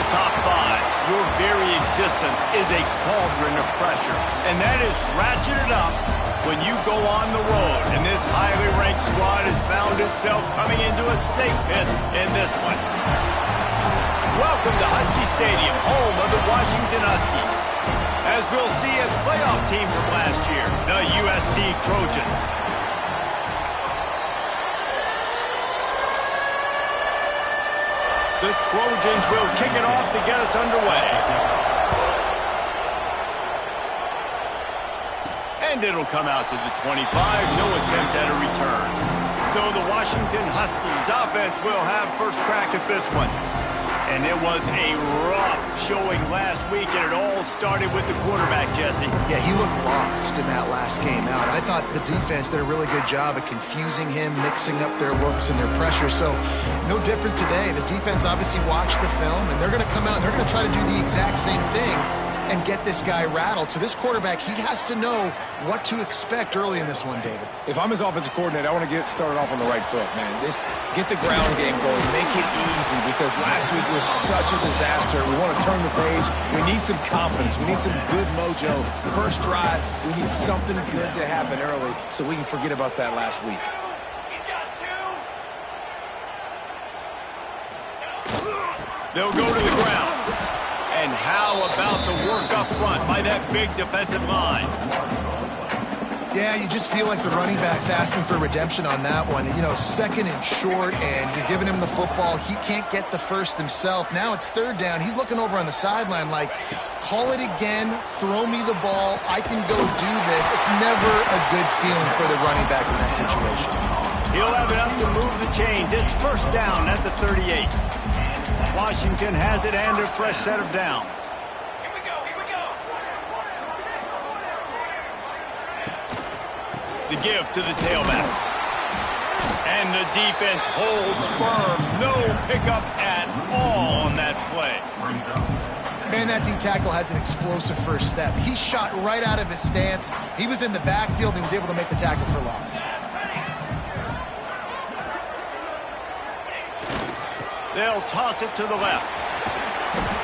top five, your very existence is a cauldron of pressure. And that is ratcheted up when you go on the road. And this highly ranked squad has found itself coming into a snake pit in this one. Welcome to Husky Stadium, home of the Washington Huskies. As we'll see a playoff team from last year, the USC Trojans. The Trojans will kick it off to get us underway. And it'll come out to the 25. No attempt at a return. So the Washington Huskies offense will have first crack at this one. And it was a rough showing last week, and it all started with the quarterback, Jesse. Yeah, he looked lost in that last game out. I thought the defense did a really good job of confusing him, mixing up their looks and their pressure. So no different today. The defense obviously watched the film, and they're going to come out and they're going to try to do the exact same thing and get this guy rattled. So this quarterback, he has to know what to expect early in this one, David. If I'm his offensive coordinator, I want to get started off on the right foot, man. Get the ground game going. Make it easy, because last week was such a disaster. We want to turn the page. We need some confidence. We need some good mojo. First drive, we need something good to happen early so we can forget about that last week. They'll go to the ground. And how about the work up front by that big defensive line? Yeah, you just feel like the running back's asking for redemption on that one. You know, second and short, and you're giving him the football. He can't get the first himself. Now it's third down. He's looking over on the sideline like, call it again, throw me the ball, I can go do this. It's never a good feeling for the running back in that situation. He'll have enough to move the chains. It's first down at the 38. Washington has it and a fresh set of downs. Here we go. The give to the tailback. And the defense holds firm. No pickup at all on that play. Man, that D-tackle has an explosive first step. He shot right out of his stance. He was in the backfield and he was able to make the tackle for loss. They'll toss it to the left.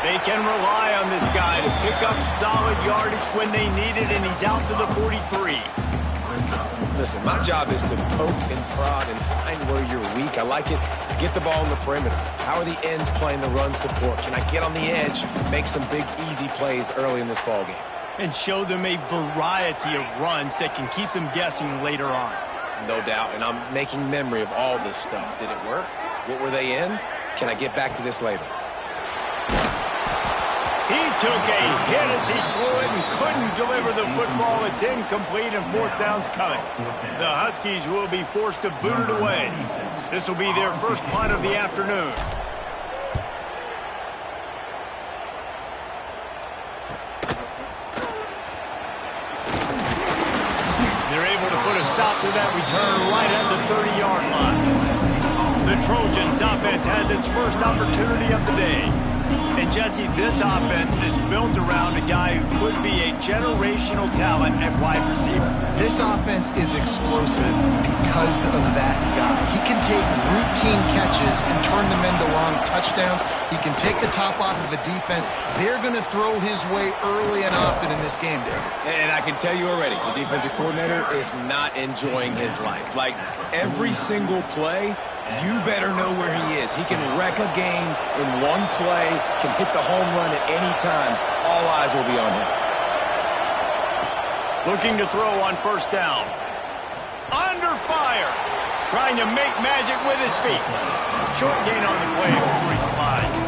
They can rely on this guy to pick up solid yardage when they need it, and he's out to the 43. Listen, my job is to poke and prod and find where you're weak. I like it. Get the ball in the perimeter. How are the ends playing the run support? Can I get on the edge, make some big, easy plays early in this ballgame? And show them a variety of runs that can keep them guessing later on. No doubt, and I'm making memory of all this stuff. Did it work? What were they in? Can I get back to this later? He took a hit as he threw it and couldn't deliver the football. It's incomplete and fourth down's coming. The Huskies will be forced to boot it away. This will be their first punt of the afternoon. They're able to put a stop to that return right at the 30-yard line. The Trojans offense has its first opportunity of the day. And Jesse, this offense is built around a guy who could be a generational talent at wide receiver. This offense is explosive because of that guy. He can take routine catches and turn them into long touchdowns. He can take the top off of a defense. They're going to throw his way early and often in this game, David. And I can tell you already, the defensive coordinator is not enjoying his life. Like, every single play, you better know where he is. He can wreck a game in one play, can hit the home run at any time. All eyes will be on him. Looking to throw on first down. Under fire. Trying to make magic with his feet. Short gain on the play before he slides.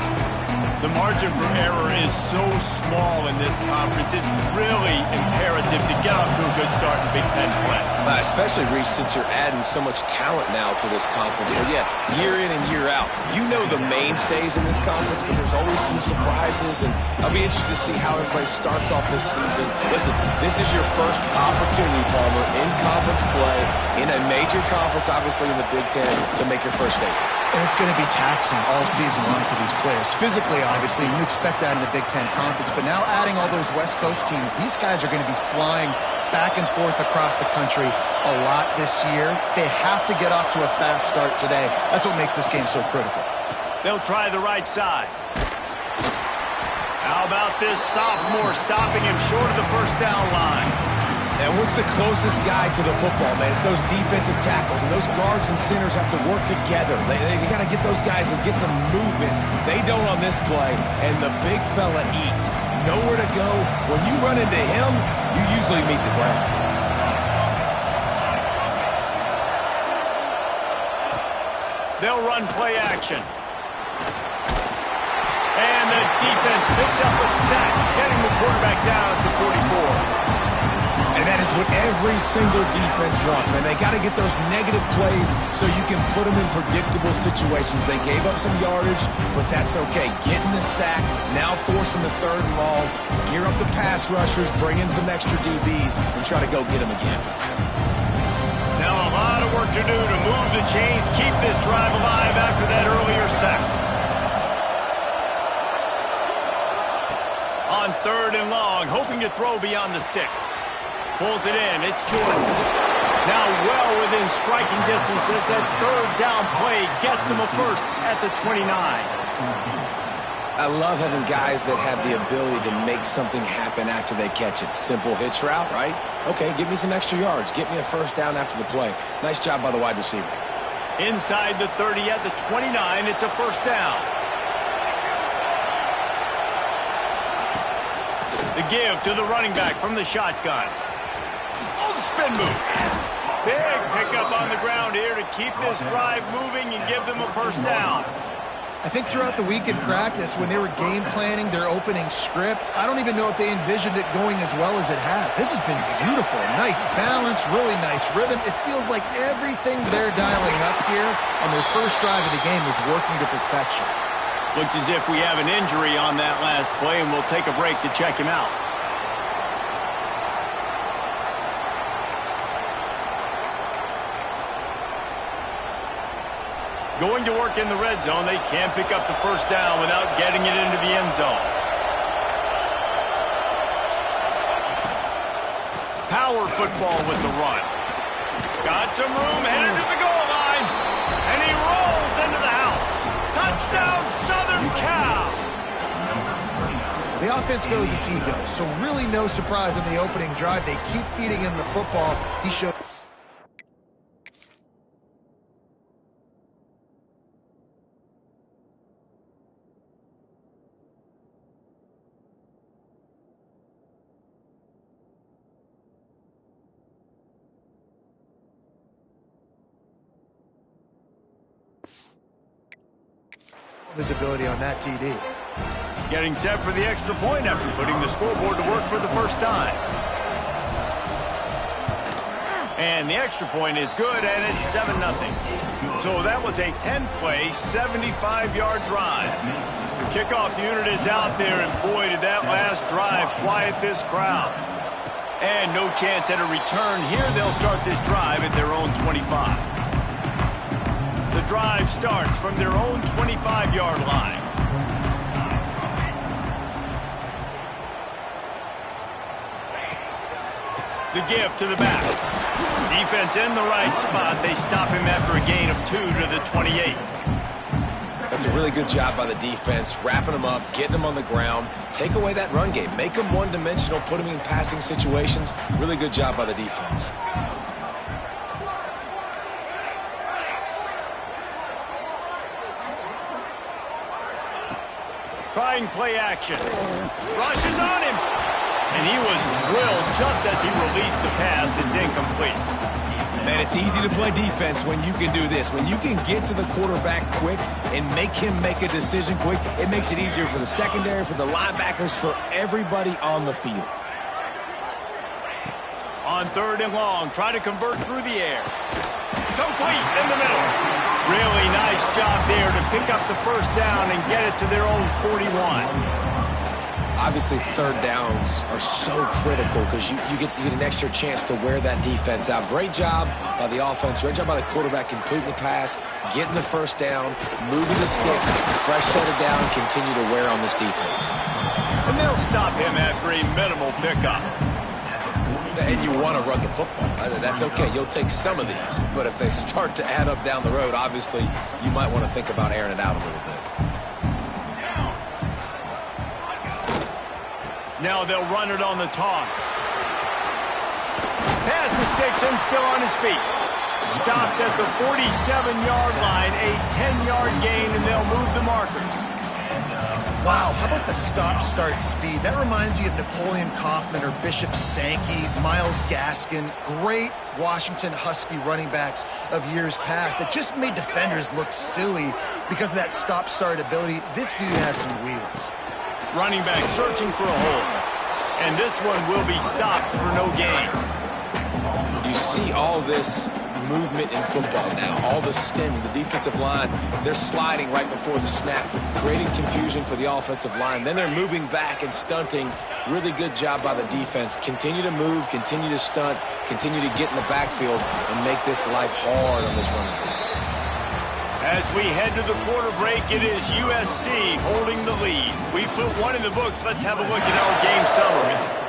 The margin for error is so small in this conference, it's really imperative to get off to a good start in Big Ten play. Especially, Reese, since you're adding so much talent now to this conference. But yeah, year in and year out, you know the mainstays in this conference, but there's always some surprises, and I'll be interested to see how everybody starts off this season. Listen, this is your first opportunity, Palmer, in conference play, in a major conference, obviously in the Big Ten, to make your first statement. And it's going to be taxing all season long for these players. Physically, obviously, you expect that in the Big Ten Conference. But now adding all those West Coast teams, these guys are going to be flying back and forth across the country a lot this year. They have to get off to a fast start today. That's what makes this game so critical. They'll try the right side. about this sophomore stopping him short of the first down line? And what's the closest guy to the football, man? It's those defensive tackles, and those guards and centers have to work together. They got to get those guys and get some movement. They don't on this play, and the big fella eats. Nowhere to go. When you run into him, you usually meet the ground. They'll run play action. And the defense picks up a sack, getting the quarterback down to 44. And that is what every single defense wants, man. They got to get those negative plays so you can put them in predictable situations. They gave up some yardage, but that's okay. Getting the sack, now forcing the 3rd and long, gear up the pass rushers, bring in some extra DBs, and try to go get them again. Now a lot of work to do to move the chains, keep this drive alive after that earlier sack. On 3rd and long, hoping to throw beyond the sticks. Pulls it in. It's Jordan. Now well within striking distance as that 3rd down play gets him a first at the 29. I love having guys that have the ability to make something happen after they catch it. Simple hitch route, right? Okay, give me some extra yards. Get me a first down after the play. Nice job by the wide receiver. Inside the 30 at the 29, it's a first down. The give to the running back from the shotgun. Oh, the spin move. Big pickup on the ground here to keep this drive moving and give them a first down. I think throughout the week in practice, when they were game planning their opening script, I don't even know if they envisioned it going as well as it has. This has been beautiful. Nice balance, really nice rhythm. It feels like everything they're dialing up here on their first drive of the game is working to perfection. Looks as if we have an injury on that last play, and we'll take a break to check him out. Going to work in the red zone, they can't pick up the first down without getting it into the end zone. Power football with the run. Got some room, headed to the goal line. And he rolls into the house. Touchdown, Southern Cal. The offense goes as he goes, so really no surprise on the opening drive. They keep feeding him the football. He showed... visibility on that TD. Getting set for the extra point after putting the scoreboard to work for the first time. And the extra point is good, and it's 7-0. So that was a 10-play, 75-yard drive. The kickoff unit is out there, and boy, did that last drive quiet this crowd. And no chance at a return here. They'll start this drive at their own 25. The drive starts from their own 25-yard line. The give to the back. Defense in the right spot. They stop him after a gain of 2 to the 28. That's a really good job by the defense, wrapping them up, getting them on the ground. Take away that run game. Make them one-dimensional, put them in passing situations. Really good job by the defense. Trying play action. Rushes on him. And he was drilled just as he released the pass. It's incomplete. Man, it's easy to play defense when you can do this. When you can get to the quarterback quick and make him make a decision quick, it makes it easier for the secondary, for the linebackers, for everybody on the field. On 3rd and long, try to convert through the air. Complete in the middle. Really nice job there to pick up the first down and get it to their own 41. Obviously, 3rd downs are so critical because you get an extra chance to wear that defense out. Great job by the offense. Great job by the quarterback completing the pass, getting the first down, moving the sticks, fresh set of down, continue to wear on this defense. And they'll stop him after a minimal pickup. And you want to run the football. That's okay. You'll take some of these. But if they start to add up down the road, obviously, you might want to think about airing it out a little bit. Now they'll run it on the toss. Pass the sticks and still on his feet. Stopped at the 47-yard line, a 10-yard gain, and they'll move the markers. Wow, how about the stop-start speed? That reminds you of Napoleon Kaufman or Bishop Sankey, Myles Gaskin, great Washington Husky running backs of years past that just made defenders look silly because of that stop-start ability. This dude has some wheels. Running back searching for a hole. And this one will be stopped for no gain. You see all this movement in football now, all the stemming, the defensive line, they're sliding right before the snap, creating confusion for the offensive line. Then they're moving back and stunting. Really good job by the defense. Continue to move, continue to stunt, continue to get in the backfield and make this life hard on this running back. As we head to the quarter break, it is USC holding the lead. We put one in the books. Let's have a look at our game summary.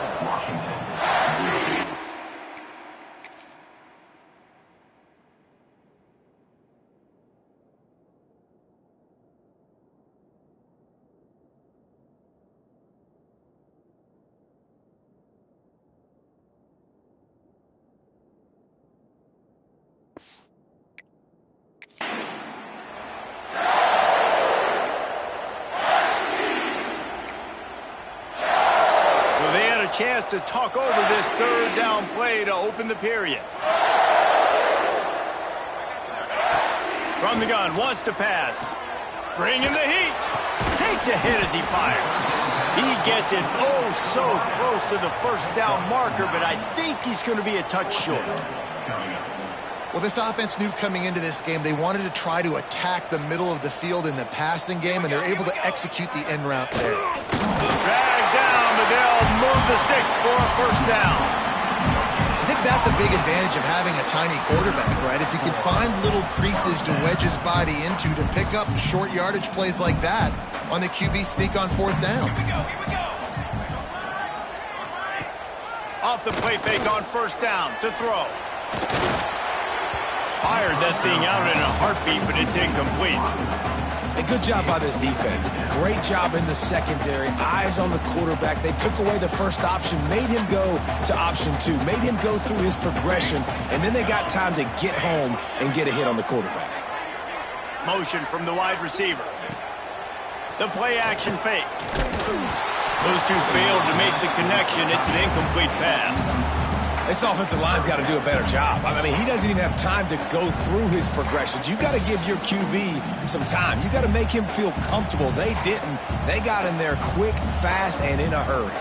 Chance to talk over this third down play to open the period. From the gun, wants to pass. Bringing the heat. Takes a hit as he fires. He gets it oh so close to the first down marker, but I think he's going to be a touch short. Well, this offense knew coming into this game they wanted to try to attack the middle of the field in the passing game, and they're able to execute the end route there. Drag down, but they'll move the sticks for a first down. I think that's a big advantage of having a tiny quarterback, right? Is he can find little creases to wedge his body into to pick up short yardage plays like that on the QB sneak on fourth down. Here we go. Off the play fake on first down to throw. Fired that thing out in a heartbeat, but it's incomplete. A good job by this defense. Great job in the secondary. Eyes on the quarterback. They took away the first option, made him go to option 2, made him go through his progression, and then they got time to get home and get a hit on the quarterback. Motion from the wide receiver. The play action fake. Those two failed to make the connection. It's an incomplete pass. This offensive line's got to do a better job. I mean, he doesn't even have time to go through his progressions. You got to give your QB some time. You got to make him feel comfortable. They didn't. They got in there quick, fast, and in a hurry.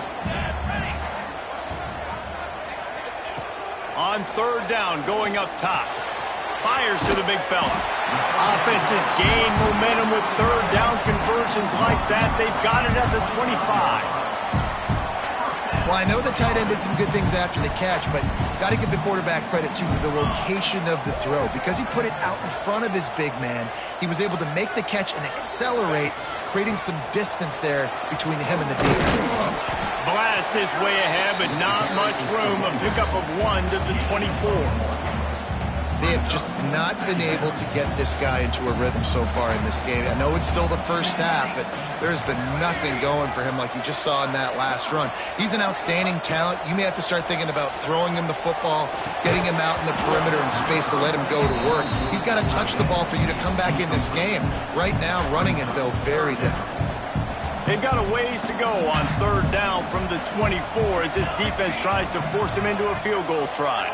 On third down, going up top. Fires to the big fella. Offenses gain momentum with third down conversions like that. They've got it at the 25. Well, I know the tight end did some good things after the catch, but got to give the quarterback credit, too, for the location of the throw. Because he put it out in front of his big man, he was able to make the catch and accelerate, creating some distance there between him and the defense. Blast his way ahead, but not much room. A pickup of 1 to the 24. They have just not been able to get this guy into a rhythm so far in this game. I know it's still the first half, but there's been nothing going for him like you just saw in that last run. He's an outstanding talent. You may have to start thinking about throwing him the football, getting him out in the perimeter and space to let him go to work. He's got to touch the ball for you to come back in this game. Right now, running it, though, very difficult. They've got a ways to go on third down from the 24 as this defense tries to force him into a field goal try.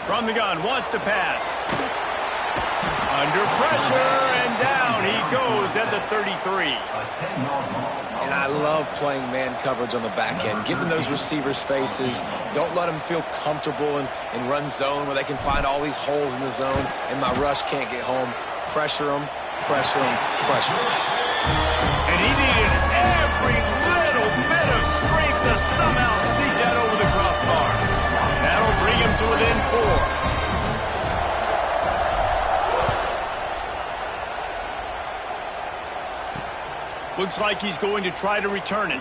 From the gun, wants to pass. Under pressure, and down he goes at the 33. And I love playing man coverage on the back end, getting those receivers' faces. Don't let them feel comfortable in run zone where they can find all these holes in the zone, and my rush can't get home. Pressure them, pressure them, pressure them. And he needed every little bit of strength to somehow sneak that over the crossbar. That'll bring him to within 4. Looks like he's going to try to return it.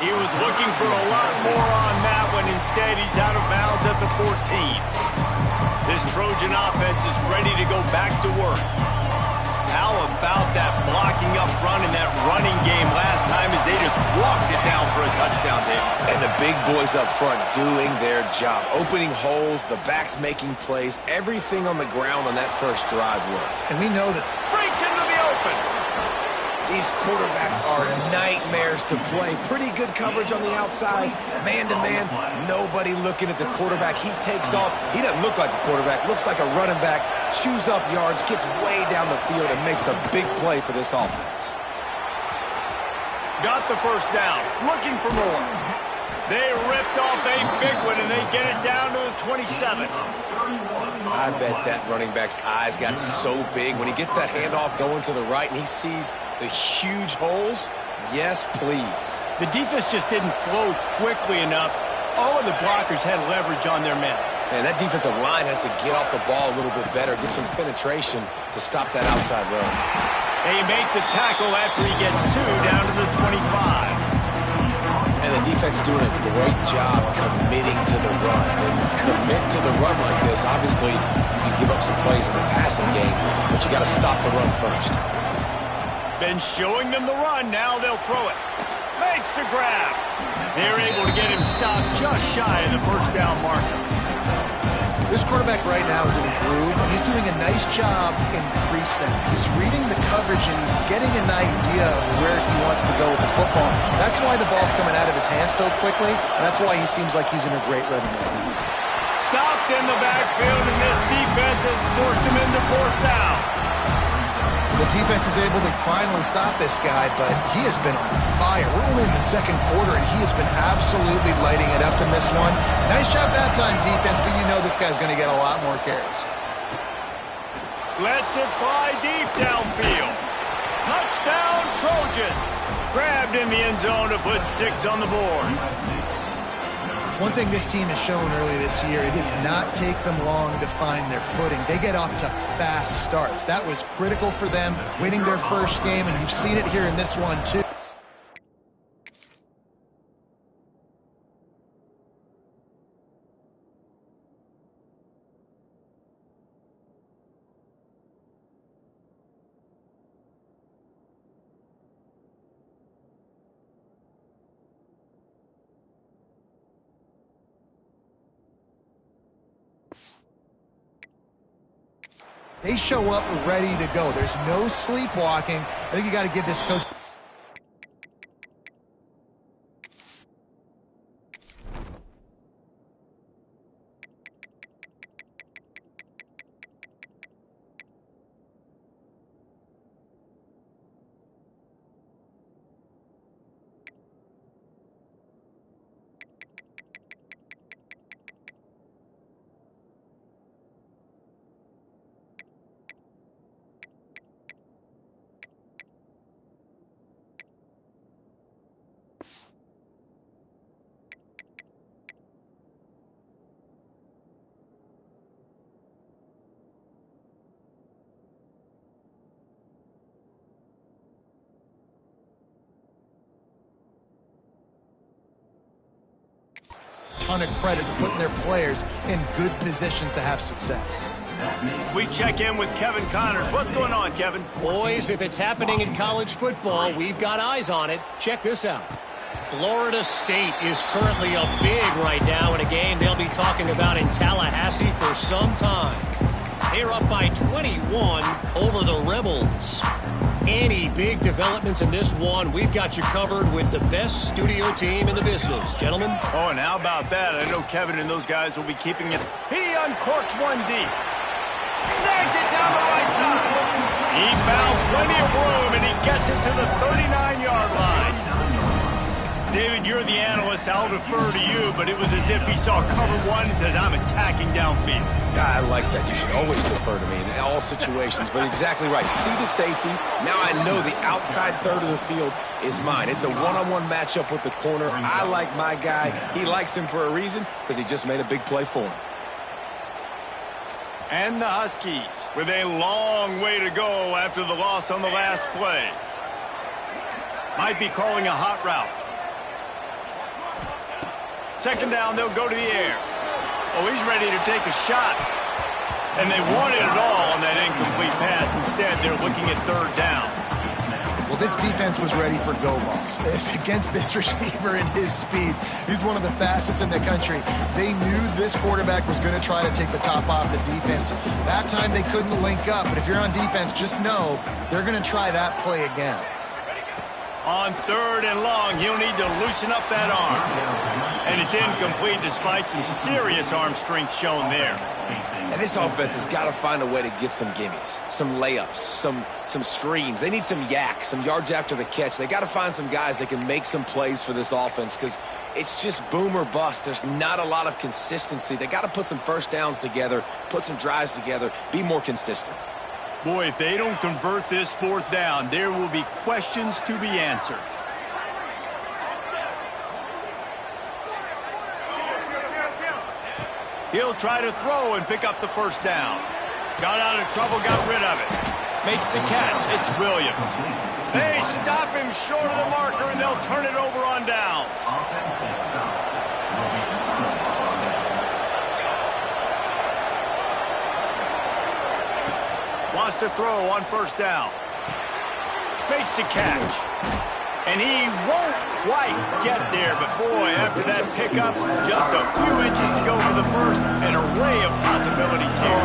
He was looking for a lot more on that one. Instead, he's out of bounds at the 14. This Trojan offense is ready to go back to work. How about that blocking up front and that running game last time as they just walked it down for a touchdown, Dave. And the big boys up front doing their job. Opening holes, the backs making plays. Everything on the ground on that first drive worked. And we know that Breaks into the open. These quarterbacks are nightmares to play. Pretty good coverage on the outside. Man-to-man, nobody looking at the quarterback. He takes off. He doesn't look like a quarterback. Looks like a running back. Chews up yards, gets way down the field, and makes a big play for this offense. Got the first down. Looking for more. They ripped off a big one, and they get it down to the 27. I bet that running back's eyes got so big when he gets that handoff going to the right and he sees the huge holes. Yes, please. The defense just didn't flow quickly enough. All of the blockers had leverage on their men. Man, that defensive line has to get off the ball a little bit better, get some penetration to stop that outside run. They make the tackle after he gets 2 down to the 25. And the defense doing a great job committing to the run. When you commit to the run like this, obviously you can give up some plays in the passing game, but you got to stop the run first. Been showing them the run, now they'll throw it. Makes the grab. They're able to get him stopped just shy of the first down marker. this quarterback right now is in a groove, and he's doing a nice job in pre-snap. He's reading the coverage, and he's getting an idea of where he wants to go with the football. That's why the ball's coming out of his hands so quickly, and that's why he seems like he's in a great rhythm right now. Stopped in the backfield, and this defense has forced him into fourth down. The defense is able to finally stop this guy, but he has been on fire. We're only in the second quarter, and he has been absolutely lighting it up in this one. Nice job that time, defense, but you know this guy's going to get a lot more carries. Lets it fly deep downfield. Touchdown, Trojans. Grabbed in the end zone to put 6 on the board. One thing this team has shown early this year, it does not take them long to find their footing. They get off to fast starts. That was critical for them, winning their first game, and you've seen it here in this one, too. They show up ready to go. There's no sleepwalking. I think you got to give this coach. Ton of credit for putting their players in good positions to have success. We check in with Kevin Connors. What's going on, Kevin? Boys, if it's happening in college football, we've got eyes on it. Check this out. Florida State is currently up big right now in a game they'll be talking about in Tallahassee for some time. They're up by 21 over the Rebels. Any big developments in this one, we've got you covered with the best studio team in the business. Gentlemen? Oh, and how about that? I know Kevin and those guys will be keeping it. He uncorks one deep. Snags it down the right side. He found plenty of room, and he gets it to the 39-yard line. David, you're the analyst. I'll defer to you, but it was as if he saw cover one and says, I'm attacking downfield. I like that. You should always defer to me in all situations, but exactly right. See the safety. Now I know the outside third of the field is mine. It's a one-on-one matchup with the corner. I like my guy. He likes him for a reason because he just made a big play for him. And the Huskies with a long way to go after the loss on the last play. Might be calling a hot route. Second down, they'll go to the air. Oh, he's ready to take a shot. And they wanted it all on that incomplete pass. Instead, they're looking at third down. Well, this defense was ready for go balls. Against this receiver and his speed, he's one of the fastest in the country. They knew this quarterback was going to try to take the top off the defense. That time they couldn't link up, but if you're on defense, just know they're going to try that play again. On 3rd and long, he'll need to loosen up that arm. And it's incomplete despite some serious arm strength shown there. And this offense has got to find a way to get some gimmies, some layups, some screens. They need some yak, some yards after the catch. They got to find some guys that can make some plays for this offense because it's just boom or bust. There's not a lot of consistency. They got to put some first downs together, put some drives together, be more consistent. Boy, if they don't convert this 4th down, there will be questions to be answered. He'll try to throw and pick up the first down. Got out of trouble, got rid of it. Makes the catch. It's Williams. They stop him short of the marker, and they'll turn it over on downs. Wants to throw on 1st down. Makes the catch. And he won't quite get there, but boy, after that pickup, just a few inches to go for the first, an array of possibilities here.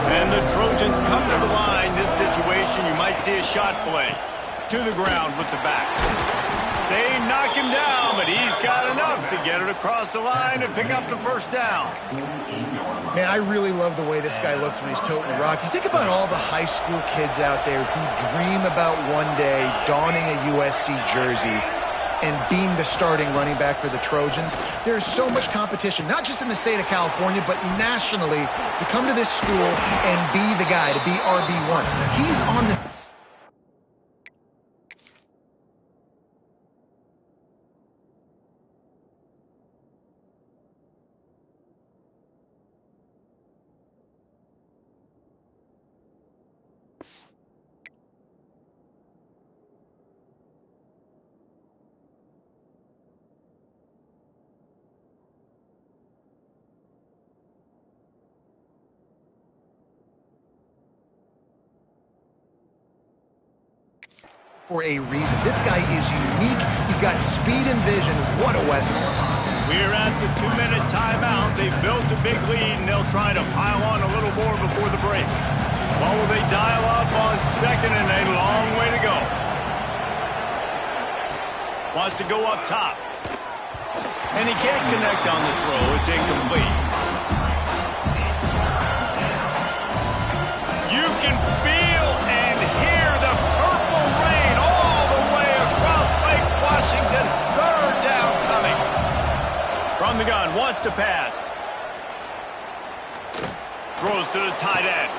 And the Trojans come to the line. This situation, you might see a shot play. To the ground with the back. They knock him down, but he's got enough to get it across the line and pick up the first down. Man, I really love the way this guy looks when he's toting the rock. You think about all the high school kids out there who dream about one day donning a USC jersey and being the starting running back for the Trojans. There's so much competition, not just in the state of California, but nationally, to come to this school and be the guy, to be RB1. He's on the... for a reason. This guy is unique. He's got speed and vision. What a weapon. We're at the 2-minute timeout. They've built a big lead, and they'll try to pile on a little more before the break. Well, will they dial up on 2nd and a long way to go? Wants to go up top. And he can't connect on the throw. It's incomplete. You can feel and hear the purple rain all the way across Lake Washington. 3rd down coming. From the gun, wants to pass. Throws to the tight end.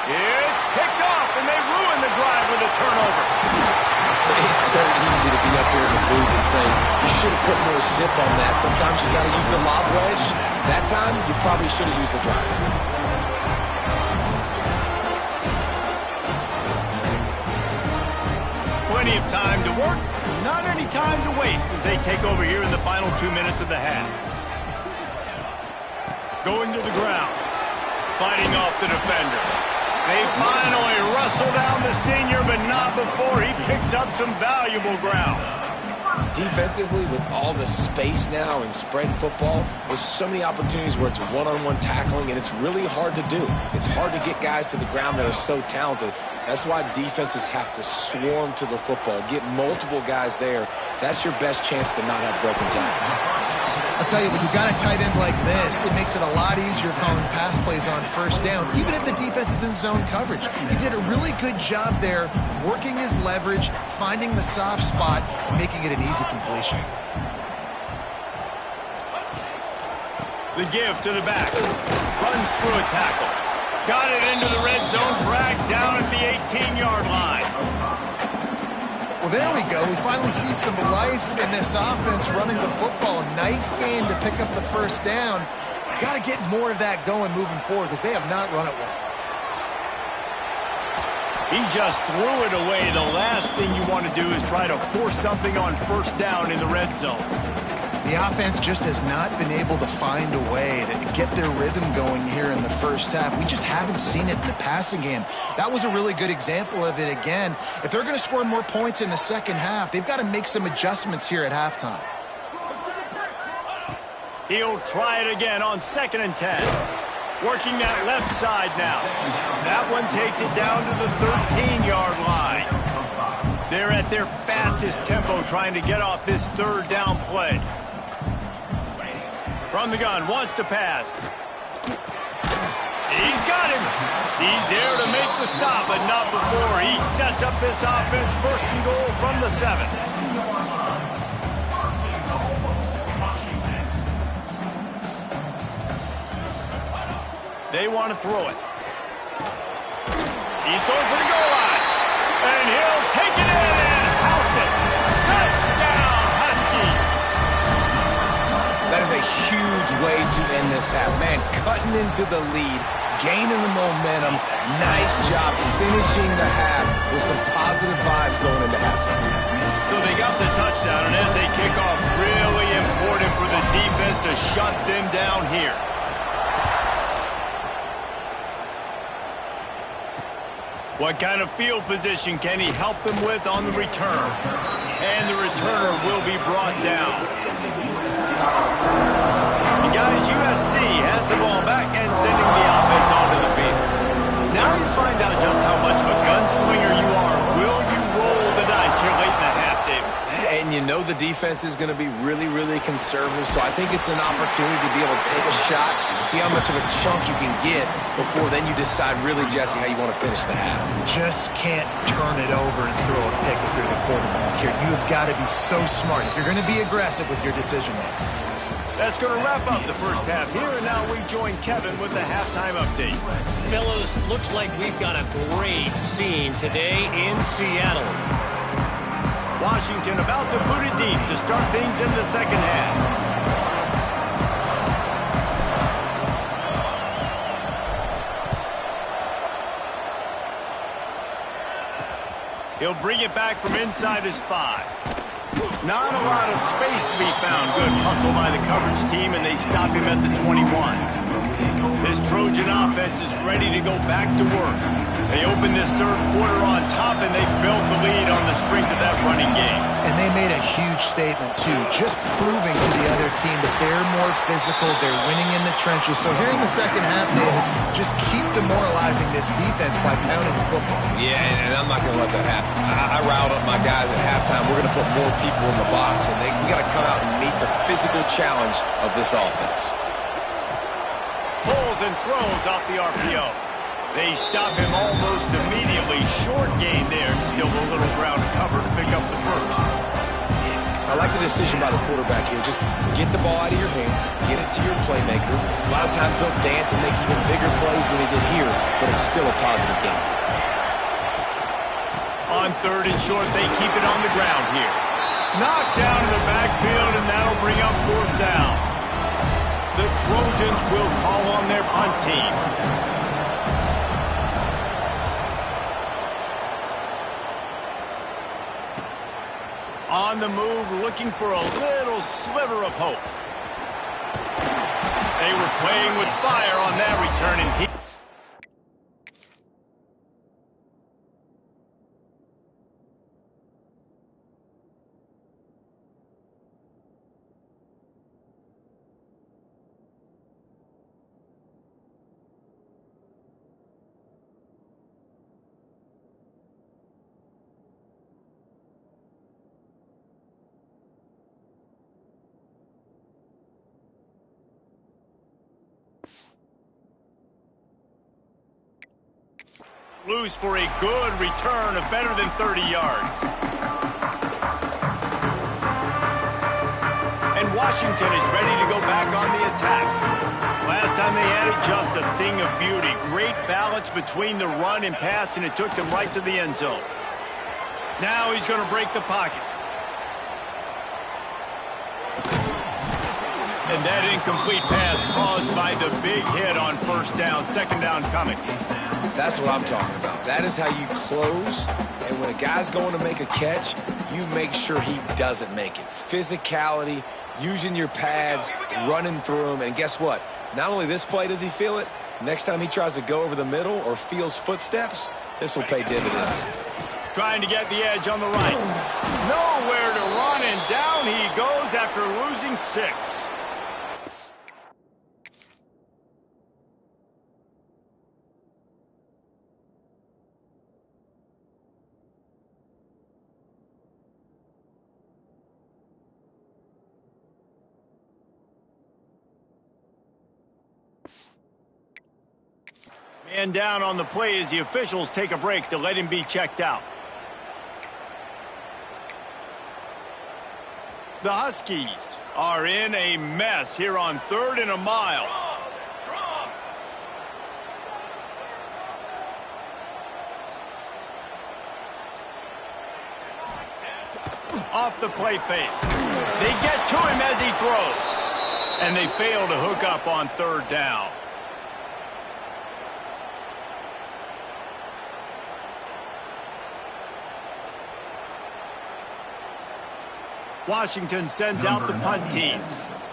It's picked off, and they ruin the drive with a turnover. It's so easy to be up here in the booth and say, you should have put more zip on that. Sometimes you got to use the lob wedge. That time, you probably should have used the drive. Plenty of time to work, not any time to waste as they take over here in the final 2 minutes of the half. Going to the ground, fighting off the defender. They finally wrestle down the senior, but not before he picks up some valuable ground. Defensively, with all the space now in spread football, there's so many opportunities where it's one-on-one tackling, and it's really hard to do. It's hard to get guys to the ground that are so talented. That's why defenses have to swarm to the football, get multiple guys there. That's your best chance to not have broken tackles. I'll tell you, when you've got a tight end like this, it makes it a lot easier calling pass plays on 1st down, even if the defense is in zone coverage. He did a really good job there, working his leverage, finding the soft spot, making it an easy completion. The give to the back. Runs through a tackle. Got it into the red zone, dragged down at the 18-yard line. Well, there we go. We finally see some life in this offense running the football. Nice game to pick up the first down. Got to get more of that going moving forward because they have not run it well. He just threw it away. The last thing you want to do is try to force something on 1st down in the red zone. The offense just has not been able to find a way to get their rhythm going here in the first half. We just haven't seen it in the passing game. That was a really good example of it again. If they're going to score more points in the second half, they've got to make some adjustments here at halftime. He'll try it again on 2nd and 10. Working that left side now. That one takes it down to the 13-yard line. They're at their fastest tempo trying to get off this 3rd down play. From the gun, wants to pass. He's got him. He's there to make the stop, but not before he sets up this offense 1st and goal from the 7. They want to throw it. He's going for the goal line. And he'll take it in and house it. Touchdown, Husky. That is a huge way to end this half. Man, cutting into the lead, gaining the momentum. Nice job finishing the half with some positive vibes going into halftime. So they got the touchdown, and as they kick off, really important for the defense to shut them down here. What kind of field position can he help them with on the return? And the returner will be brought down. And guys, USC has the ball back and sending the offense onto the field. Now you find out just how much of a gunslinger you are. Will you roll the dice here late in the half, David? And you know the defense is going to be really, really conservative, so I think it's an opportunity to be able to take a shot, see how much of a chunk you can get before then you decide really, Jesse, how you want to finish the half. Just can't turn it over and throw a pick if you're the quarterback here. You have got to be so smart if you're going to be aggressive with your decision-making. That's going to wrap up the first half here, and now we join Kevin with the halftime update. Fellas, looks like we've got a great scene today in Seattle. Washington about to put it deep to start things in the second half. He'll bring it back from inside his 5. Not a lot of space to be found. Good hustle by the coverage team, and they stop him at the 21. This Trojan offense is ready to go back to work. They open this 3rd quarter on top, and they built the lead on the strength of that running game. And they made a huge statement, too, just proving to the other team that they're more physical, they're winning in the trenches. So here in the second half, David, just keep demoralizing this defense by pounding the football. Yeah, and I'm not going to let that happen. I riled up my guys at halftime. We're going to put more people in the box, and we got to come out and meet the physical challenge of this offense. Pulls and throws off the RPO. They stop him almost immediately. Short gain there. Still a little ground to cover to pick up the first. I like the decision by the quarterback here. Just get the ball out of your hands, get it to your playmaker. A lot of times they'll dance and make even bigger plays than he did here, but it's still a positive game. On 3rd and short, they keep it on the ground here. Knocked down in the backfield, and that'll bring up 4th down. The Trojans will call on their punt team. On the move, looking for a little sliver of hope. They were playing with fire on that return, and he... loose for a good return of better than 30 yards. And Washington is ready to go back on the attack. Last time they had it, just a thing of beauty. Great balance between the run and pass, and it took them right to the end zone. Now he's going to break the pocket. And that incomplete pass caused by the big hit on first down, second down coming. That's what I'm talking about. That is how you close, and when a guy's going to make a catch, you make sure he doesn't make it. Physicality, using your pads, running through him, and guess what? Not only this play does he feel it, next time he tries to go over the middle or feels footsteps, this will pay dividends. Trying to get the edge on the right. Nowhere to run, and down he goes after losing 6. Man down on the play as the officials take a break to let him be checked out. The Huskies are in a mess here on 3rd and a mile. Off the play fake. They get to him as he throws. And they fail to hook up on 3rd down. Washington sends out the punt team.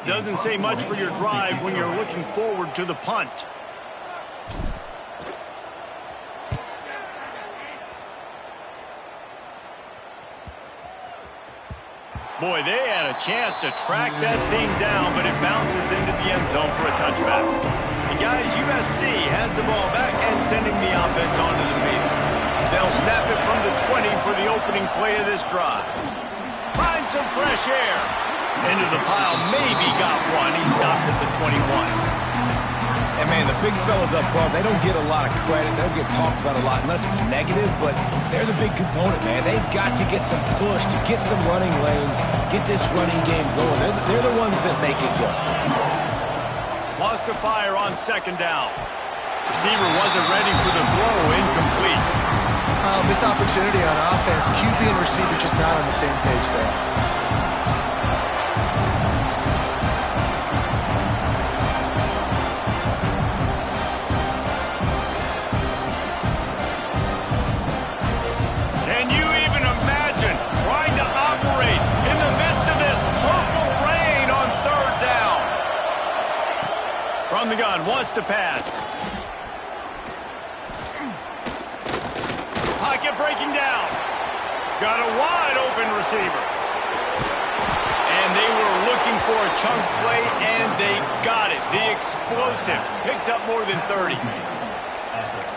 Doesn't say much for your drive when you're looking forward to the punt. Boy, they had a chance to track that thing down, but it bounces into the end zone for a touchback. And guys, USC has the ball back and sending the offense onto the field. They'll snap it from the 20 for the opening play of this drive. Find some fresh air. Into the pile, maybe got one. He stopped at the 21. And, man, the big fellas up front, they don't get a lot of credit. They don't get talked about a lot unless it's negative, but they're the big component, man. They've got to get some push, to get some running lanes, get this running game going. They're the ones that make it go. Lost to fire on 2nd down. Receiver wasn't ready for the throw, incomplete. Missed opportunity on offense. QB and receiver just not on the same page there. Can you even imagine trying to operate in the midst of this purple rain on 3rd down? From the gun, wants to pass. Pocket breaking down. Got a wide open receiver. And they were looking for a chunk play, and they got it. The explosive picks up more than 30.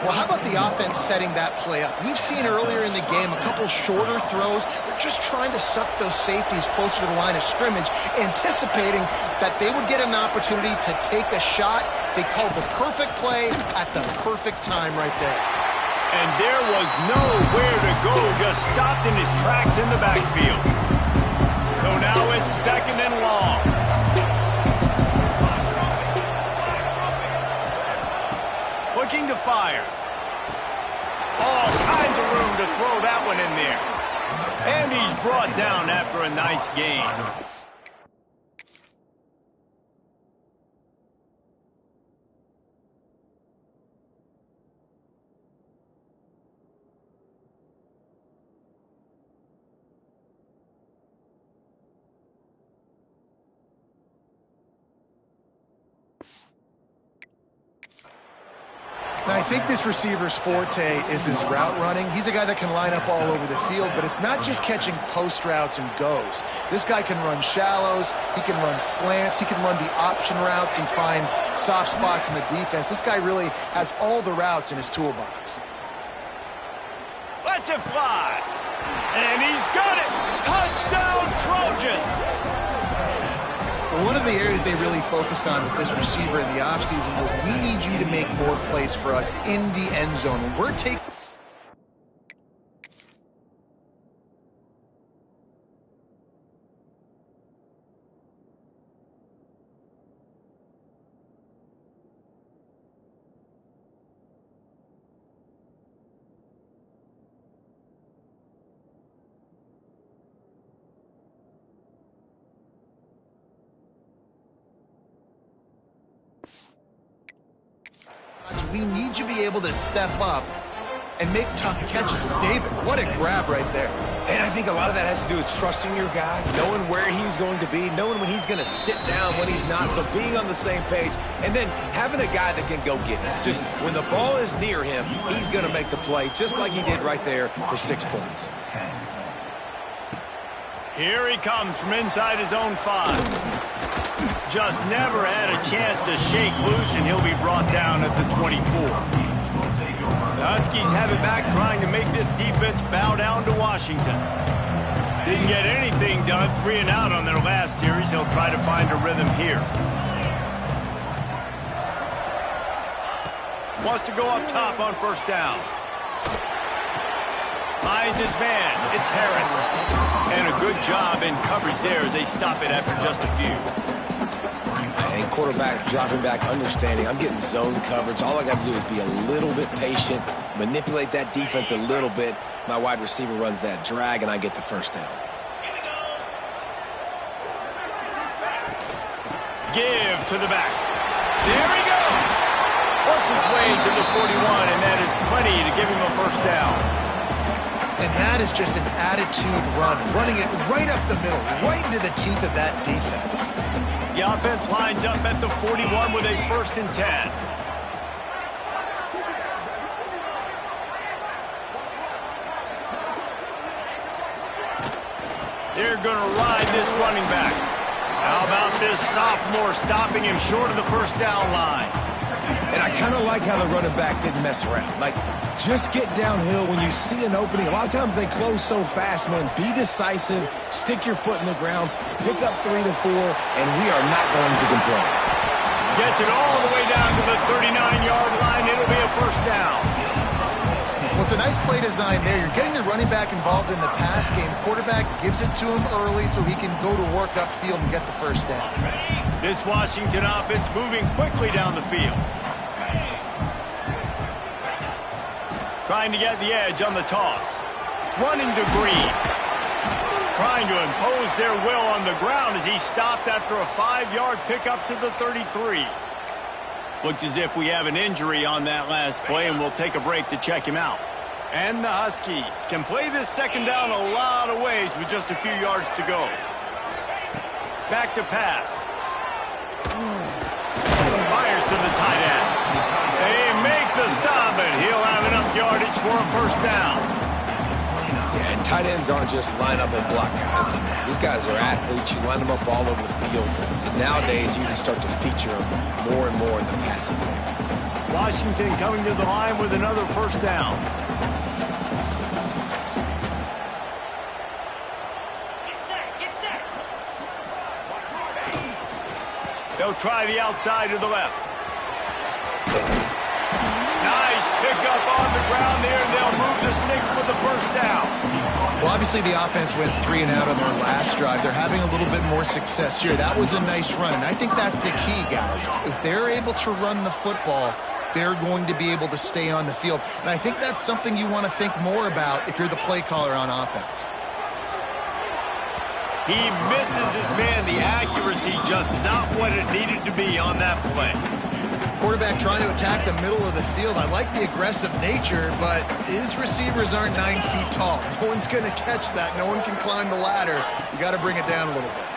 Well, how about the offense setting that play up? We've seen earlier in the game a couple shorter throws. They're just trying to suck those safeties closer to the line of scrimmage, anticipating that they would get an opportunity to take a shot. They called the perfect play at the perfect time right there. And there was nowhere to go, just stopped in his tracks in the backfield. So now it's 2nd and long. Looking to fire. All kinds of room to throw that one in there. And he's brought down after a nice gain. Now, I think this receiver's forte is his route running. He's a guy that can line up all over the field, but it's not just catching post routes and goes. This guy can run shallows, he can run slants, he can run the option routes and find soft spots in the defense. This guy really has all the routes in his toolbox. Lets it fly. And he's got it. Touchdown, Trojans. One of the areas they really focused on with this receiver in the offseason was we need you to make more plays for us in the end zone. When we're taking We need you to be able to step up and make tough catches. David, what a grab right there. And I think a lot of that has to do with trusting your guy, knowing where he's going to be, knowing when he's going to sit down, when he's not, so being on the same page, and then having a guy that can go get it. Just when the ball is near him, he's going to make the play, just like he did right there for 6 points. Here he comes from inside his own 5. Just never had a chance to shake loose, and he'll be brought down at the 24. The Huskies have it back, trying to make this defense bow down to Washington. Didn't get anything done, 3 and out on their last series. He'll try to find a rhythm here. Wants to go up top on first down. Finds his man. It's Harris. And a good job in coverage there as they stop it after just a few. And quarterback dropping back, understanding I'm getting zone coverage. All I got to do is be a little bit patient, manipulate that defense a little bit. My wide receiver runs that drag, and I get the first down. Give to the back. There he goes. Works his way to the 41, and that is plenty to give him a first down. And that is just an attitude run, running it right up the middle, right into the teeth of that defense. The offense lines up at the 41 with a 1st and 10. They're going to ride this running back. How about this sophomore stopping him short of the first down line? And I kind of like how the running back didn't mess around. Like, just get downhill when you see an opening. A lot of times they close so fast, man. Be decisive, stick your foot in the ground, pick up 3 to 4, and we are not going to complain. Gets it all the way down to the 39-yard line. It'll be a first down. Well, it's a nice play design there. You're getting the running back involved in the pass game. Quarterback gives it to him early so he can go to work upfield and get the first down. This Washington offense moving quickly down the field. Trying to get the edge on the toss. Running to Green. Trying to impose their will on the ground as he stopped after a 5-yard pickup to the 33. Looks as if we have an injury on that last play, and we'll take a break to check him out. And the Huskies can play this second down a lot of ways with just a few yards to go. Back to pass. Fires to the tight end. They make the stop, and he'll have enough yardage for a first down. Yeah, and tight ends aren't just line up and block guys. These guys are athletes. You line them up all over the field. And nowadays, you can start to feature them more and more in the passing game. Washington coming to the line with another first down. They'll try the outside to the left. Nice pickup on the ground there, and they'll move the sticks with the first down. Well, obviously the offense went 3 and out on their last drive. They're having a little bit more success here. That was a nice run, and I think that's the key, guys. If they're able to run the football, they're going to be able to stay on the field. And I think that's something you want to think more about if you're the play caller on offense. He misses his man. The accuracy just not what it needed to be on that play. Quarterback trying to attack the middle of the field. I like the aggressive nature, but his receivers aren't 9 feet tall. No one's going to catch that. No one can climb the ladder. You got to bring it down a little bit.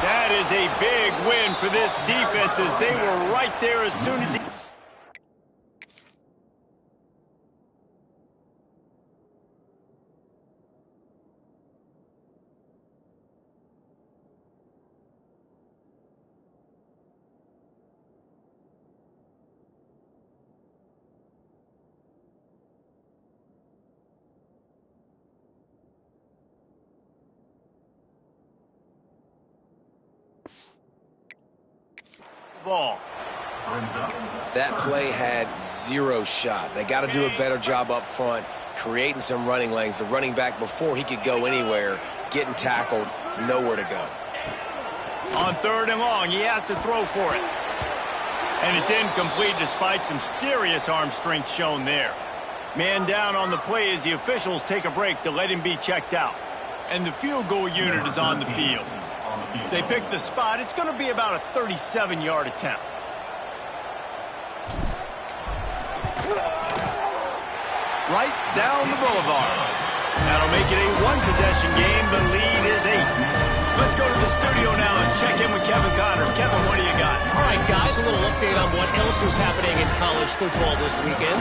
That is a big win for this defense as they were right there as soon as he... ball. That play had 0 shot. They got to do a better job up front, creating some running lanes. The running back, before he could go anywhere, getting tackled, nowhere to go. On 3rd and long, he has to throw for it. And it's incomplete despite some serious arm strength shown there. Man down on the play as the officials take a break to let him be checked out. And the field goal unit is on the field. They pick the spot. It's going to be about a 37-yard attempt. Right down the boulevard. That'll make it a one-possession game. The lead is 8. Let's go to the studio now and check in with Kevin Connors. Kevin, what do you got? All right, guys, a little update on what else is happening in college football this weekend.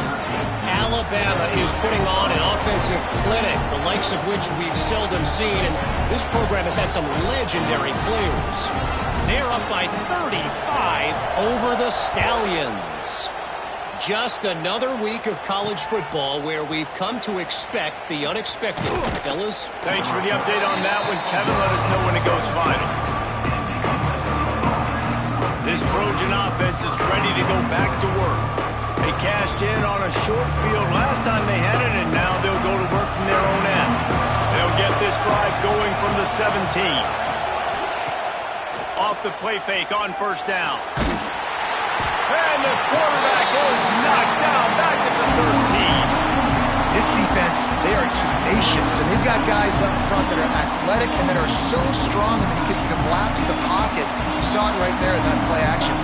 Alabama is putting on an offensive clinic, the likes of which we've seldom seen, and this program has had some legendary players. They're up by 35 over the Stallions. Just another week of college football where we've come to expect the unexpected. Fellas? Thanks for the update on that one, Kevin. Let us know when it goes final. This Trojan offense is ready to go back to work. They cashed in on a short field last time they had it, and now they'll go to work from their own end. They'll get this drive going from the 17. Off the play fake on first down. And the quarterback is knocked down back at the 13. This defense, they are tenacious, and they've got guys up front that are athletic and that are so strong that they can collapse the pocket. You saw it right there in that play action.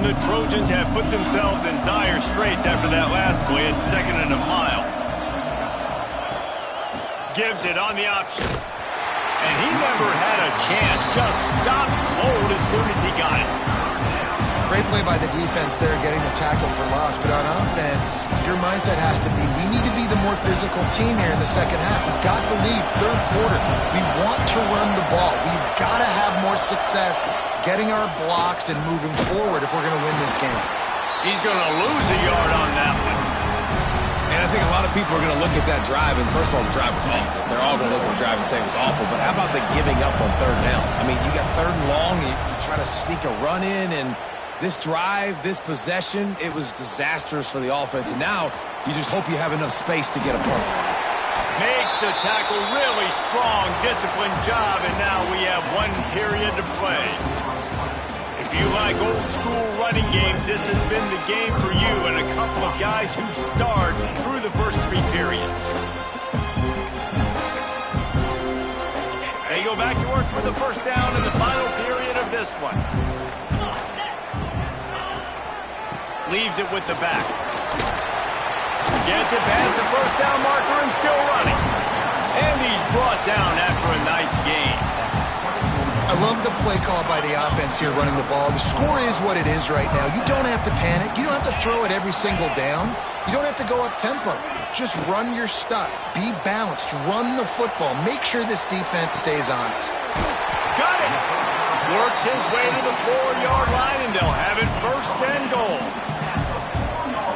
The Trojans have put themselves in dire straits after that last play at 2nd and a mile. Gives it on the option. And he never had a chance. Just stopped cold as soon as he got it. Great play by the defense there, getting the tackle for loss. But on offense, your mindset has to be, we need to be the more physical team here in the second half. We've got the lead, third quarter. We want to run the ball. We've got to have more success getting our blocks and moving forward if we're going to win this game. He's going to lose a yard on that one. And I think a lot of people are going to look at that drive, and first of all, the drive was awful. They're all going to look at the drive and say it was awful, but how about the giving up on third down? I mean, you got 3rd and long, you try to sneak a run in, and this drive, this possession, it was disastrous for the offense, and now you just hope you have enough space to get a punt. Makes the tackle really strong, disciplined job, and now we have 1 period to play. If you like old-school running games, this has been the game for you and a couple of guys who starred through the first 3 periods. They go back to work for the first down in the final period of this one. Leaves it with the back. Gets it past the first down marker and still running. And he's brought down after a nice gain. I love the play call by the offense here running the ball. The score is what it is right now. You don't have to panic. You don't have to throw it every single down. You don't have to go up tempo. Just run your stuff. Be balanced. Run the football. Make sure this defense stays honest. Got it. Works his way to the 4-yard line, and they'll have it 1st and goal.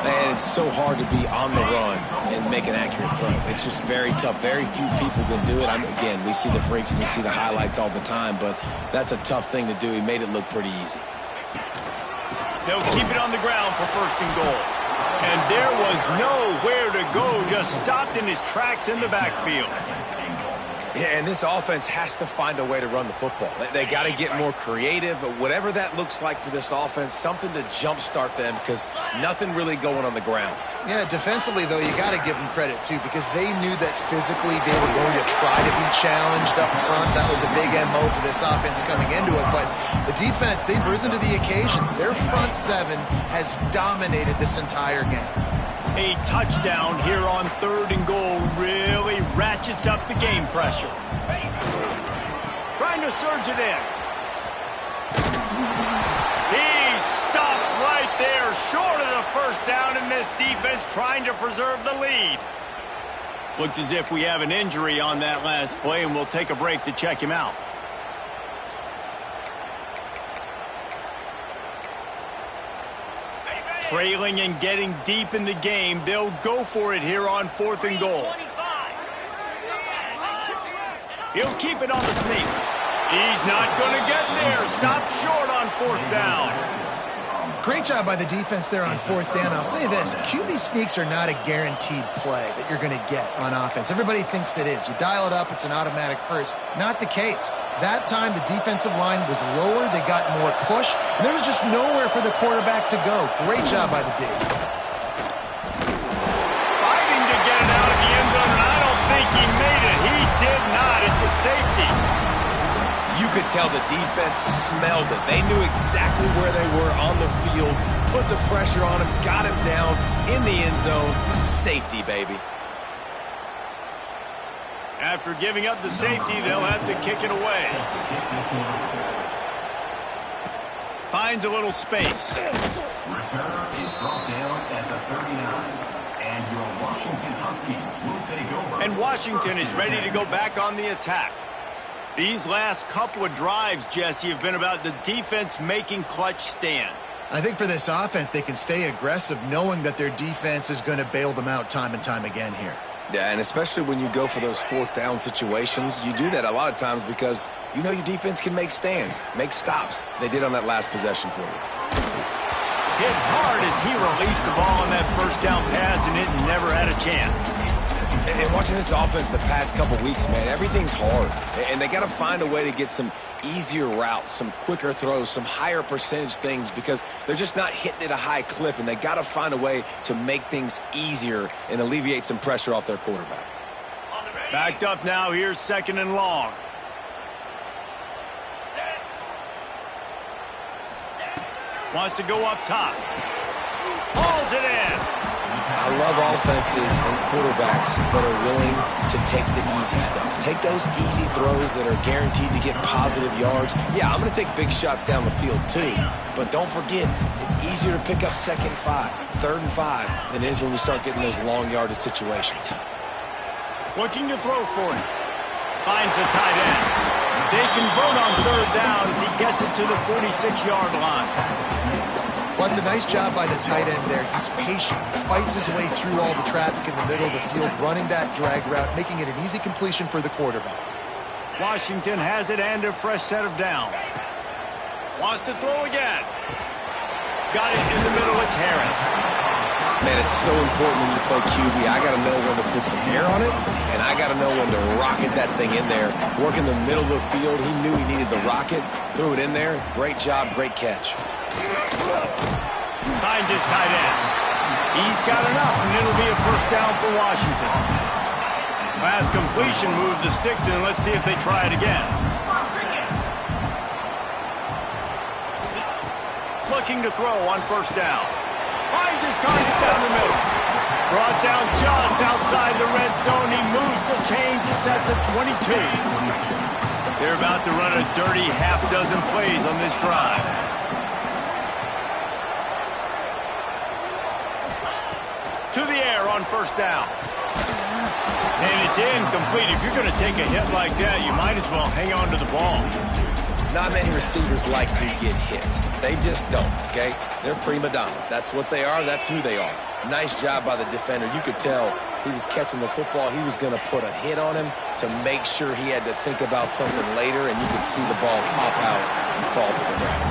Man, it's so hard to be on the run and make an accurate throw. It's just very tough. Very few people can do it. Again, we see the freaks and we see the highlights all the time, but that's a tough thing to do. He made it look pretty easy. They'll keep it on the ground for 1st and goal. And there was nowhere to go, just stopped in his tracks in the backfield. Yeah, and this offense has to find a way to run the football. They got to get more creative, but whatever that looks like for this offense, something to jumpstart them because nothing really going on the ground. Yeah, defensively, though, you got to give them credit, too, because they knew that physically they were going to try to be challenged up front. That was a big MO for this offense coming into it, but the defense, they've risen to the occasion. Their front 7 has dominated this entire game. A touchdown here on 3rd and goal really ratchets up the game pressure. Trying to surge it in. He stopped right there, short of the 1st down, and this defense trying to preserve the lead. Looks as if we have an injury on that last play, and we'll take a break to check him out. Trailing and getting deep in the game, they'll go for it here on 4th and goal. He'll keep it on the sneak. He's not going to get there. Stopped short on 4th down. Great job by the defense there on fourth down. I'll say this, QB sneaks are not a guaranteed play that you're going to get on offense. Everybody thinks it is. You dial it up, it's an automatic first. Not the case. That time, the defensive line was lower. They got more push, and there was just nowhere for the quarterback to go. Great job by the D. Fighting to get it out of the end zone, and I don't think he made it. He did not. It's a safety. You could tell the defense smelled it. They knew exactly where they were on the field, put the pressure on him, got him down in the end zone. Safety, baby. After giving up the safety, they'll have to kick it away. Finds a little space. Return is brought down at the 39. And your Washington Huskies will take over. And Washington is ready to go back on the attack. These last couple of drives, Jesse, have been about the defense making clutch stand. I think for this offense, they can stay aggressive knowing that their defense is going to bail them out time and time again here. Yeah, and especially when you go for those fourth down situations, you do that a lot of times because you know your defense can make stands, make stops. They did on that last possession for you. Hit hard as he released the ball on that first down pass, and it never had a chance. And watching this offense the past couple weeks, man, everything's hard. And they got to find a way to get some easier routes, some quicker throws, some higher percentage things because they're just not hitting at a high clip, and they got to find a way to make things easier and alleviate some pressure off their quarterback. Backed up now, here's second and long. Wants to go up top. Hauls it in. I love offenses and quarterbacks that are willing to take the easy stuff. Take those easy throws that are guaranteed to get positive yards. Yeah, I'm going to take big shots down the field too. But don't forget, it's easier to pick up third and five than it is when we start getting those long yardage situations. Looking to throw for it. Finds the tight end. They convert on third down as he gets it to the 46-yard line. Well, it's a nice job by the tight end there. He's patient. He fights his way through all the traffic in the middle of the field, running that drag route, making it an easy completion for the quarterback. Washington has it and a fresh set of downs. Wants to throw again. Got it in the middle. It's Harris. Man, it's so important when you play QB. I got to know when to put some air on it, and I got to know when to rocket that thing in there. Work in the middle of the field. He knew he needed the rocket. Threw it in there. Great job. Great catch. Finds his tight end. He's got enough, and it'll be a first down for Washington. Pass completion moved the sticks in. Let's see if they try it again. Looking to throw on first down. Finds his target down the middle. Brought down just outside the red zone. He moves the chains. It's at the 22. They're about to run a dirty half dozen plays on this drive. To the air on first down. And it's incomplete. If you're going to take a hit like that, you might as well hang on to the ball. Not many receivers like to get hit. They just don't, okay? They're prima donnas. That's what they are. That's who they are. Nice job by the defender. You could tell he was catching the football. He was going to put a hit on him to make sure he had to think about something later, and you could see the ball pop out and fall to the ground.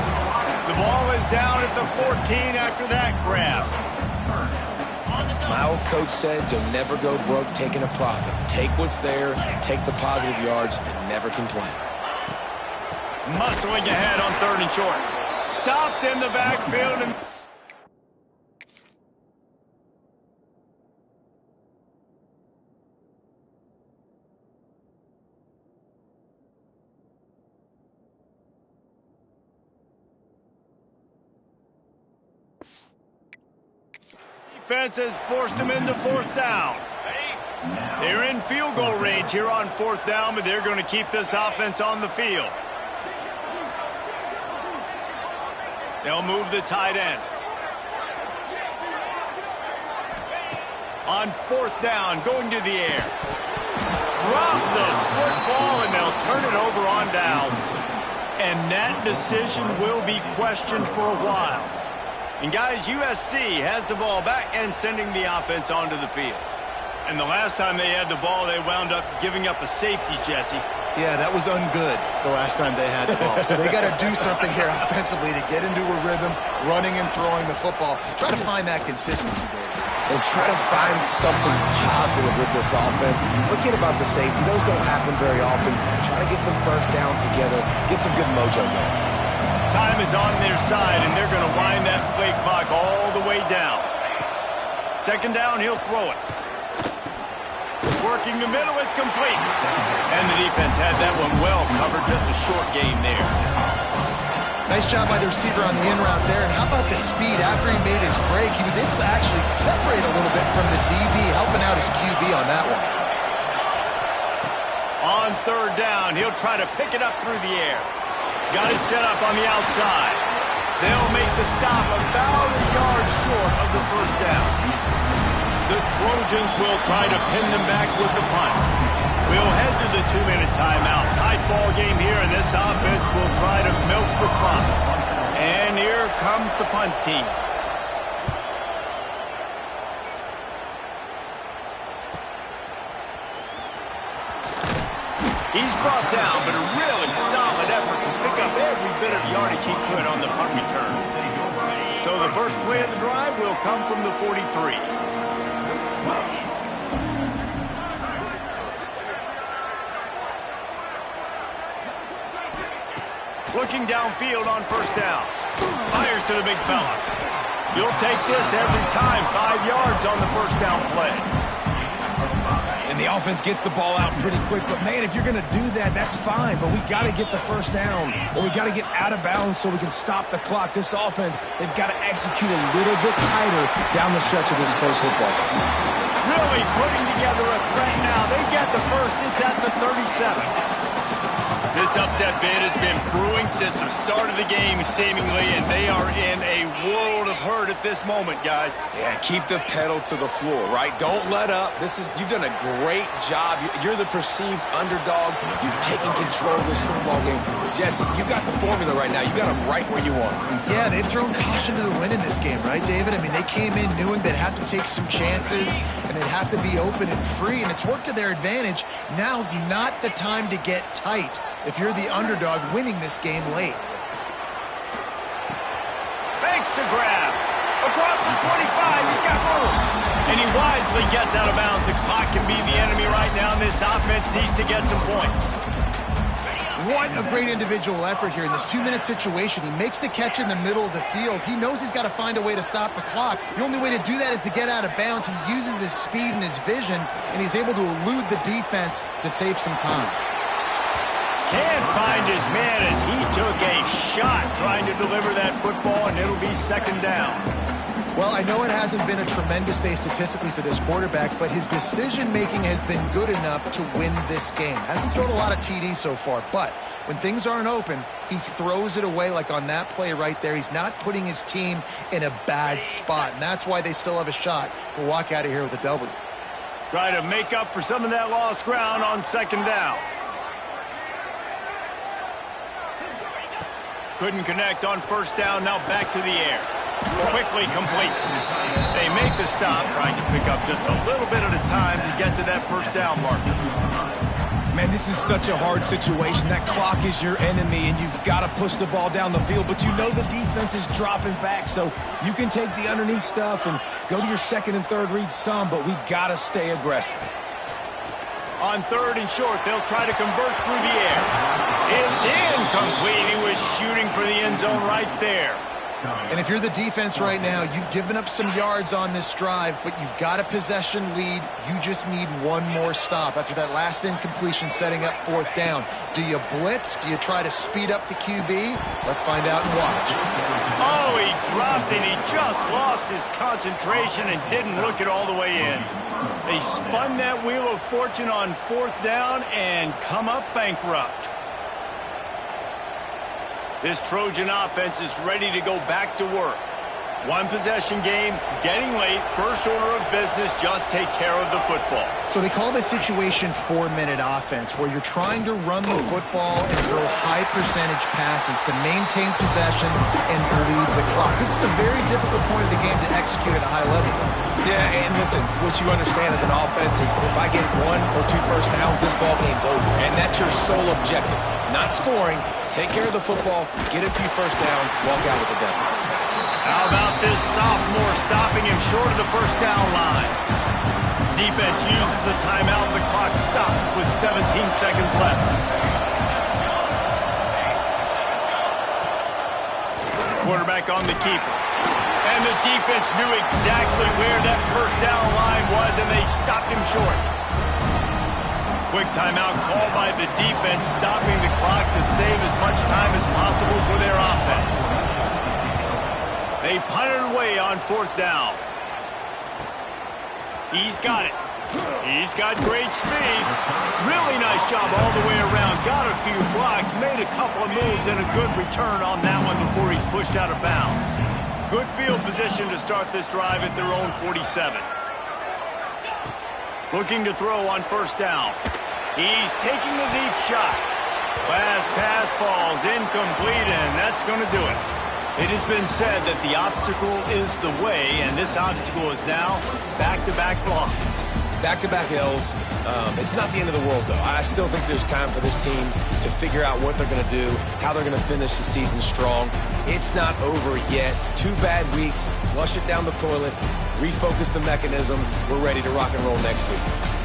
The ball is down at the 14 after that grab. My old coach said, you'll never go broke taking a profit. Take what's there, take the positive yards, and never complain. Muscling ahead on third and short. Stopped in the backfield. And defense has forced him into fourth down. They're in field goal range here on fourth down, but they're going to keep this offense on the field. They'll move the tight end. On fourth down, going to the air. Drop the football, and they'll turn it over on downs. And that decision will be questioned for a while. And guys, USC has the ball back and sending the offense onto the field. And the last time they had the ball, they wound up giving up a safety, Jesse. Yeah, that was ungood the last time they had the ball. So they got to do something here offensively to get into a rhythm, running and throwing the football. Try to find that consistency, David. And try to find something positive with this offense. Forget about the safety. Those don't happen very often. Try to get some first downs together. Get some good mojo going. Time is on their side, and they're going to wind that play clock all the way down. Second down, he'll throw it. Working the middle, it's complete. And the defense had that one well covered. Just a short game there. Nice job by the receiver on the in route there. And how about the speed after he made his break? He was able to actually separate a little bit from the DB, helping out his QB on that one. On third down, he'll try to pick it up through the air. Got it set up on the outside. They'll make the stop about a yard short of the first down. The Trojans will try to pin them back with the punt. We'll head to the 2-minute timeout. Tight ball game here, and this offense will try to milk the clock. And here comes the punt team. He's brought down, but a really solid effort to pick up every bit of yardage he could on the punt return. So the first play of the drive will come from the 43. Looking downfield on first down. Fires to the big fella. You'll take this every time. 5 yards on the first down play. And the offense gets the ball out pretty quick. But, man, if you're going to do that, that's fine. But we got to get the first down. Or we got to get out of bounds so we can stop the clock. This offense, they've got to execute a little bit tighter down the stretch of this close football game. Really putting together a threat now. They get the first. It's at the 37. This upset bid has been brewing since the start of the game, seemingly, and they are in a world of hurt at this moment, guys. Yeah, keep the pedal to the floor, right? Don't let up. You've done a great job. You're the perceived underdog. You've taken control of this football game. Jesse, you got the formula right now. You got them right where you want. Yeah, they've thrown caution to the wind in this game, right, David? I mean, they came in knowing they'd have to take some chances, and they'd have to be open and free, and it's worked to their advantage. Now's not the time to get tight if you're the underdog winning this game late. Banks to grab. Across the 25, he's got room. And he wisely gets out of bounds. The clock can be the enemy right now, and this offense needs to get some points. What a great individual effort here in this 2-minute situation. He makes the catch in the middle of the field. He knows he's got to find a way to stop the clock. The only way to do that is to get out of bounds. He uses his speed and his vision, and he's able to elude the defense to save some time. Can't find his man as he took a shot trying to deliver that football, and it'll be second down. Well, I know it hasn't been a tremendous day statistically for this quarterback, but his decision-making has been good enough to win this game. Hasn't thrown a lot of TDs so far, but when things aren't open, he throws it away like on that play right there. He's not putting his team in a bad spot, and that's why they still have a shot to walk out of here with a W. Try to make up for some of that lost ground on second down. Couldn't connect on first down, now back to the air. Quickly complete. They make the stop, trying to pick up just a little bit at a time to get to that first down marker. Man, this is such a hard situation. That clock is your enemy, and you've got to push the ball down the field. But you know the defense is dropping back, so you can take the underneath stuff and go to your second and third read some, but we've got to stay aggressive. On third and short, they'll try to convert through the air. It's incomplete. He was shooting for the end zone right there. And if you're the defense right now, you've given up some yards on this drive, but you've got a possession lead. You just need one more stop after that last incompletion setting up fourth down. Do you blitz? Do you try to speed up the QB? Let's find out and watch. Oh, he dropped and he just lost his concentration and didn't look it all the way in. They spun that wheel of fortune on fourth down and come up bankrupt. This Trojan offense is ready to go back to work. One possession game, getting late, first order of business, just take care of the football. So they call this situation 4-minute offense, where you're trying to run the football and throw high percentage passes to maintain possession and bleed the clock. This is a very difficult point of the game to execute at a high level. Yeah, and listen, what you understand as an offense is if I get 1 or 2 first downs, this ball game's over. And that's your sole objective. Not scoring, take care of the football, get a few first downs, walk out with the W. How about this sophomore stopping him short of the first down line? Defense uses a timeout. The clock stops with 17 seconds left. Quarterback on the keeper. And the defense knew exactly where that first down line was, and they stopped him short. Quick timeout called by the defense, stopping the clock to save as much time as possible for their offense. They punted away on 4th down. He's got it. He's got great speed. Really nice job all the way around. Got a few blocks, made a couple of moves, and a good return on that one before he's pushed out of bounds. Good field position to start this drive at their own 47. Looking to throw on 1st down. He's taking the deep shot. Last pass falls incomplete, and that's going to do it. It has been said that the obstacle is the way, and this obstacle is now back-to-back losses. Back-to-back L's. It's not the end of the world, though. I still think there's time for this team to figure out what they're going to do, how they're going to finish the season strong. It's not over yet. 2 bad weeks. Flush it down the toilet. Refocus the mechanism. We're ready to rock and roll next week.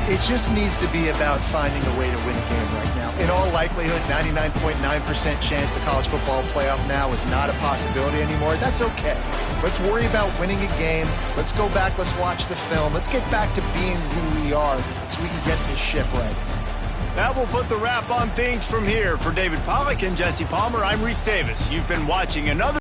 It just needs to be about finding a way to win a game right now. In all likelihood, 99.9% chance the college football playoff now is not a possibility anymore. That's okay. Let's worry about winning a game. Let's go back. Let's watch the film. Let's get back to being who we are so we can get this ship right. That will put the wrap on things from here. For David Pollack and Jesse Palmer, I'm Reese Davis. You've been watching another